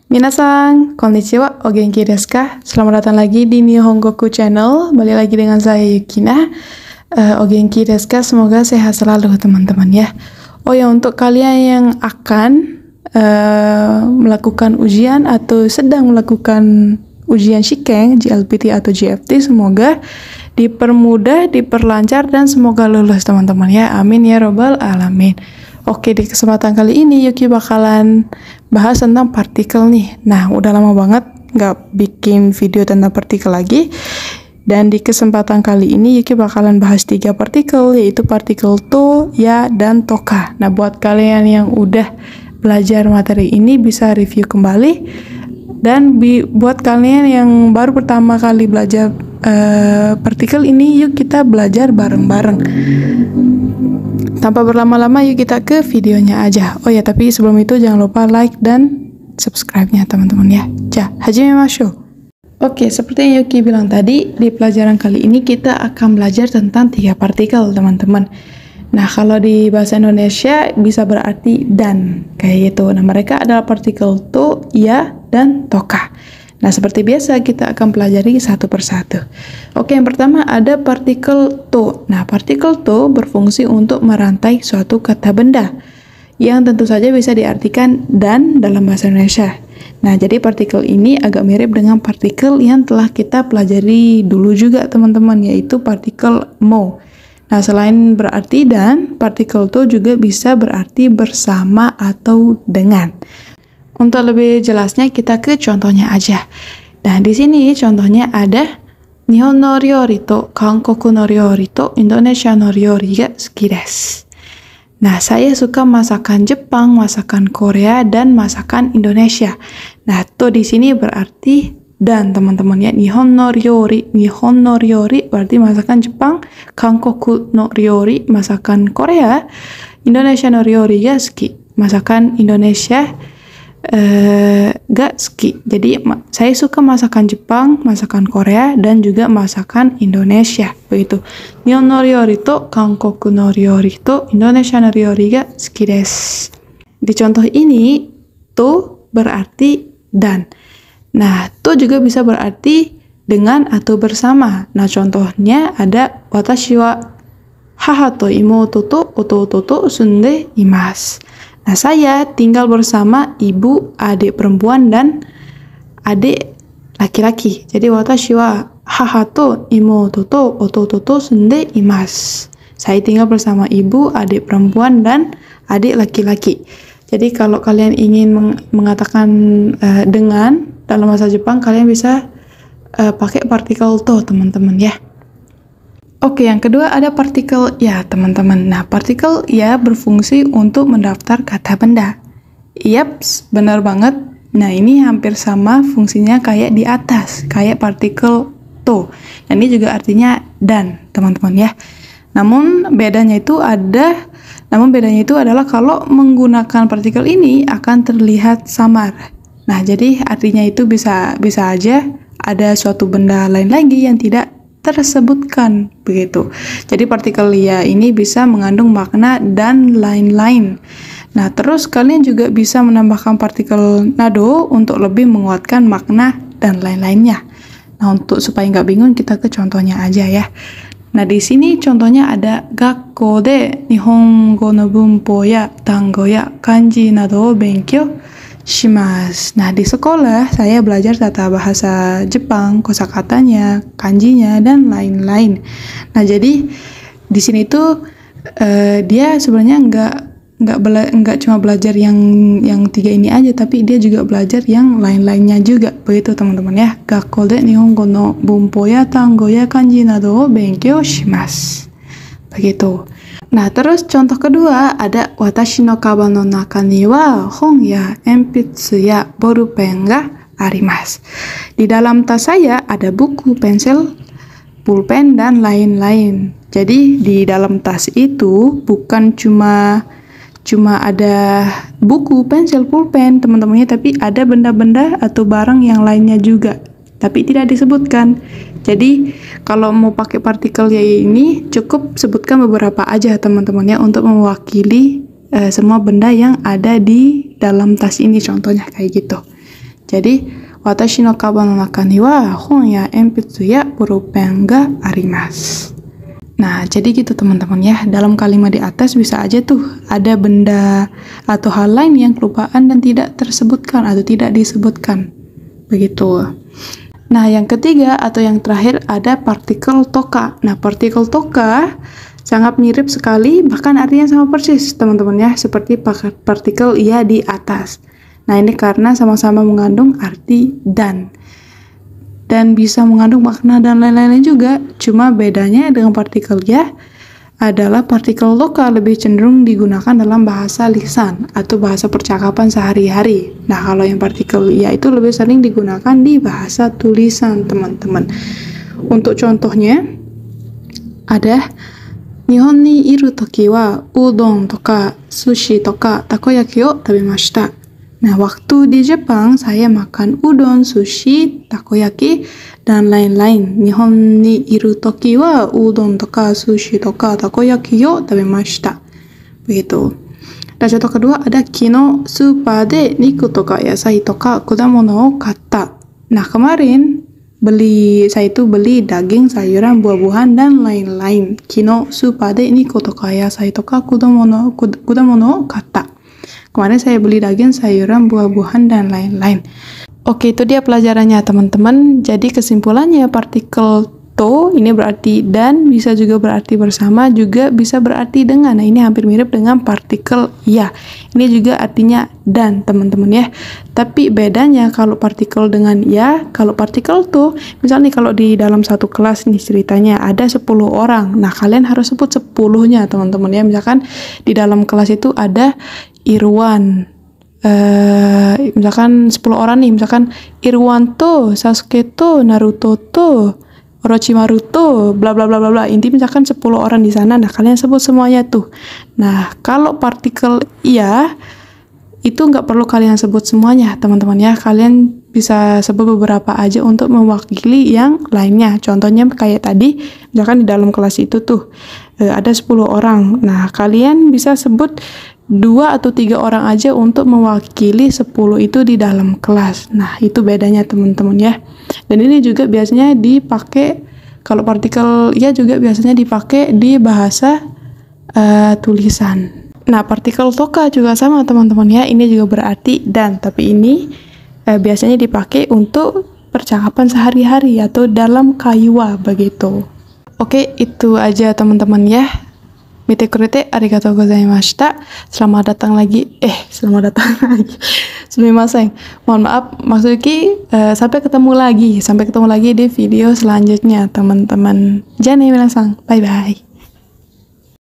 Minasan, konnichiwa, o genki desu ka? Selamat datang lagi di Nihongoku Channel. Balik lagi dengan saya Yukina. O genki desu ka? Semoga sehat selalu teman-teman ya. Oh ya, untuk kalian yang akan melakukan ujian atau sedang melakukan ujian Shikeng, JLPT atau JFT, semoga dipermudah, diperlancar, dan semoga lulus teman-teman ya. Amin ya robbal alamin. Oke, di kesempatan kali ini Yuki bakalan bahas tentang partikel nih. Nah, udah lama banget nggak bikin video tentang partikel lagi. Dan di kesempatan kali ini Yuki bakalan bahas 3 partikel, yaitu partikel to, ya, dan toka. Nah, buat kalian yang udah belajar materi ini bisa review kembali. Dan buat kalian yang baru pertama kali belajar partikel ini, yuk kita belajar bareng-bareng. Tanpa berlama-lama, yuk kita ke videonya aja. Oh ya, tapi sebelum itu jangan lupa like dan subscribe-nya teman-teman ya. Hajimemashou. Oke, seperti yang Yuki bilang tadi, di pelajaran kali ini kita akan belajar tentang 3 partikel teman-teman. Nah, kalau di bahasa Indonesia bisa berarti dan, kayak gitu. Nah, mereka adalah partikel to, ya, dan toka. Nah, seperti biasa kita akan pelajari satu persatu. Oke, yang pertama ada partikel to. Nah, partikel to berfungsi untuk merantai suatu kata benda yang tentu saja bisa diartikan dan dalam bahasa Indonesia. Nah, jadi partikel ini agak mirip dengan partikel yang telah kita pelajari dulu juga teman-teman, yaitu partikel mo. Nah, selain berarti dan, partikel to juga bisa berarti bersama atau dengan. Untuk lebih jelasnya kita ke contohnya aja. Nah, di sini contohnya ada Nihon no ryori to Kankoku no ryori to Indonesia no ryori ga suki desu. Nah, saya suka masakan Jepang, masakan Korea, dan masakan Indonesia. Nah, to di sini berarti dan teman-teman ya. Nihon no ryori berarti masakan Jepang, Kankoku no ryori masakan Korea, Indonesia no ryori ga suki masakan Indonesia ga suki. Jadi saya suka masakan Jepang, masakan Korea, dan juga masakan Indonesia. Begitu. Nihon no ryori to Kankoku no ryori to Indonesia no ryori ga suki desu. Di contoh ini to berarti dan. Nah, to juga bisa berarti dengan atau bersama. Nah, contohnya ada watashi wa haha to imoto to ototo to sunde imasu. Nah, saya tinggal bersama ibu, adik perempuan, dan adik laki-laki. Jadi, watashi wa haha to imoto to ototo to sunde imasu. Saya tinggal bersama ibu, adik perempuan, dan adik laki-laki. Jadi, kalau kalian ingin mengatakan dengan dalam bahasa Jepang, kalian bisa pakai partikel to, teman-teman ya. Oke, yang kedua ada partikel ya, teman-teman. Nah, partikel ya berfungsi untuk mendaftar kata benda. Yaps, benar banget. Nah, ini hampir sama fungsinya kayak di atas, kayak partikel to. Dan ini juga artinya dan, teman-teman ya. Namun bedanya itu adalah kalau menggunakan partikel ini akan terlihat samar. Nah, jadi artinya itu bisa aja ada suatu benda lain lagi yang tidak tersebutkan begitu. Jadi partikel ya ini bisa mengandung makna dan lain-lain. Nah, terus kalian juga bisa menambahkan partikel nado untuk lebih menguatkan makna dan lain-lainnya. Nah, untuk supaya nggak bingung kita ke contohnya aja ya. Nah, di sini contohnya ada gakko de nihongo no bunpo ya tango ya kanji nado o benkyou shimasu. Nah, di sekolah saya belajar tata bahasa Jepang, kosakatanya, kanjinya, dan lain-lain. Nah, jadi di sini tuh dia sebenarnya nggak cuma belajar yang 3 ini aja, tapi dia juga belajar yang lain-lainnya juga. Begitu teman-teman ya. Gakko de nihongo no bunpo ya tango ya kanji nado o benkyou shimasu. Begitu. Nah, terus contoh kedua ada watashi no kaban no naka ni wa hon ya enpitsu ya bolpen ga arimasu. Di dalam tas saya ada buku, pensil, pulpen, dan lain-lain. Jadi di dalam tas itu bukan cuma ada buku, pensil, pulpen teman-temannya, tapi ada benda-benda atau barang yang lainnya juga, tapi tidak disebutkan. Jadi kalau mau pakai partikel ya ini cukup sebutkan beberapa aja teman-temannya untuk mewakili semua benda yang ada di dalam tas ini, contohnya kayak gitu. Jadi, watashi no kaban no naka ni wa hon ya enpitsu ya pulpen ga arimasu. Nah, jadi gitu teman-teman ya. Dalam kalimat di atas bisa aja tuh ada benda atau hal lain yang kelupaan dan tidak tersebutkan atau tidak disebutkan. Begitu. Nah, yang ketiga atau yang terakhir ada partikel toka. Nah, partikel toka sangat mirip sekali, bahkan artinya sama persis teman-teman ya, seperti partikel ya di atas. Nah, ini karena sama-sama mengandung arti dan bisa mengandung makna dan lain-lain juga. Cuma bedanya dengan partikel ya adalah partikel toka lebih cenderung digunakan dalam bahasa lisan atau bahasa percakapan sehari-hari. Nah, kalau yang partikel ya itu lebih sering digunakan di bahasa tulisan, teman-teman. Untuk contohnya ada Nihon ni iru toki wa udon toka sushi toka takoyaki o tabemashita. Nah, waktu di Jepang saya makan udon, sushi, takoyaki, dan lain-lain. Nihon ni iru toki wa udon toka sushi toka takoyaki yo tabemashita. Begitu. Dan contoh kedua ada kino super de niku toka yasai toka kudamono o katta. Nah, kemarin saya beli daging, sayuran, buah-buahan, dan lain-lain. Kino super de niku toka yasai toka kudamono o katta. Kemarin saya beli daging, sayuran, buah-buahan, dan lain-lain. Oke, itu dia pelajarannya teman-teman. Jadi kesimpulannya partikel to ini berarti dan, bisa juga berarti bersama, juga bisa berarti dengan. Nah, ini hampir mirip dengan partikel ya. Ini juga artinya dan teman-teman ya. Tapi bedanya kalau partikel dengan ya, kalau partikel to, misalnya kalau di dalam satu kelas nih ceritanya ada 10 orang. Nah, kalian harus sebut 10-nya teman-teman ya. Misalkan di dalam kelas itu ada Irwan, misalkan 10 orang nih, misalkan Irwan to, Sasuke to, Naruto to, Orochimaru to, bla bla bla bla bla. Inti misalkan 10 orang di sana. Nah, kalian sebut semuanya tuh. Nah, kalau partikel iya itu nggak perlu kalian sebut semuanya teman-teman ya. Kalian bisa sebut beberapa aja untuk mewakili yang lainnya. Contohnya kayak tadi, misalkan di dalam kelas itu tuh ada 10 orang. Nah, kalian bisa sebut 2 atau 3 orang aja untuk mewakili 10 itu di dalam kelas. Nah, itu bedanya teman-teman ya. Dan ini juga biasanya dipakai, kalau partikel ya juga biasanya dipakai di bahasa tulisan. Nah, partikel toka juga sama teman-teman ya. Ini juga berarti dan, tapi ini biasanya dipakai untuk percakapan sehari-hari atau dalam kaiwa begitu. Oke, itu aja teman-teman ya. Mite kurete arigatou gozaimashita. Selamat datang lagi. Selamat datang lagi. Sumimasen. Mohon maaf, maksudnya sampai ketemu lagi di video selanjutnya teman-teman. Jangan minasan. Bye bye.